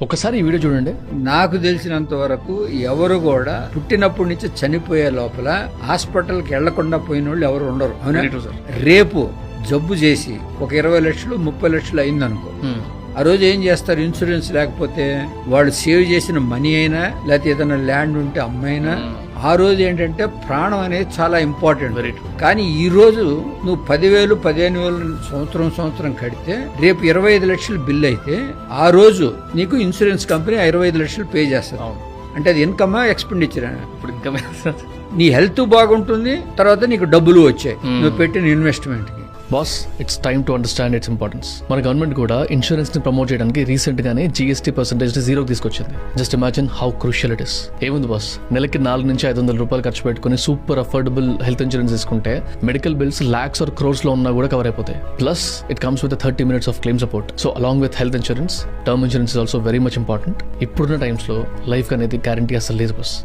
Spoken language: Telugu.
ఒకసారి ఈ వీడియో చూడండి. నాకు తెలిసినంత వరకు ఎవరు కూడా పుట్టినప్పటి నుంచి చనిపోయే లోపల హాస్పిటల్కి వెళ్లకుండా పోయిన వాళ్ళు ఎవరు ఉండరు. అవునా? రేపు జబ్బు చేసి ఒక 20 లక్షలు 30 లక్షలు అయిందనుకో, ఆ రోజు ఏం చేస్తారు? ఇన్సూరెన్స్ లేకపోతే వాళ్ళు సేవ్ చేసిన మనీ అయినా లేకపోతే ఏదైనా ల్యాండ్ ఉంటే అమ్మైనా ఆ రోజు ఏంటంటే ప్రాణం అనేది చాలా ఇంపార్టెంట్. కానీ ఈ రోజు నువ్వు 10,000 15,000 సంవత్సరం కడితే రేపు 25 లక్షలు బిల్ అయితే ఆ రోజు నీకు ఇన్సూరెన్స్ కంపెనీ 25 లక్షలు పే చేస్తుంది. అంటే అది ఇన్కమా ఎక్స్పెండిచర్? ఇప్పుడు ఇన్కమ్. నీ హెల్త్ బాగుంటుంది, తర్వాత నీకు డబ్బులు వచ్చాయి నువ్వు పెట్టిన ఇన్వెస్ట్మెంట్ కి. Boss, it's time to understand its importance. మన గవర్నమెంట్ కూడా ఇన్సూరెన్స్ ని ప్రమోట్ చేయడానికి రీసెంట్ గానే GST పర్సెంటేజ్ ని 0 తీసుకొచ్చింది. Just imagine how crucial it is. ఏముంది బాస్, నెలకి 400 నుంచి 500 రూపాయలు ఖర్చు పెట్టుకుని సూపర్ అఫోర్డబుల్ హెల్త్ ఇన్సూరెన్స్ తీసుకుంటే medical bills lakhs or crores లో ఉన్నా కూడా కవర్ అయిపోతాయి. Plus it comes with 30 minutes of claim support. So along with health insurance, term insurance is also very much important. ఇప్పుడున్న టైమ్స్ లో లైఫ్ అనేది గ్యారంటీ అసలు లేదు బాస్.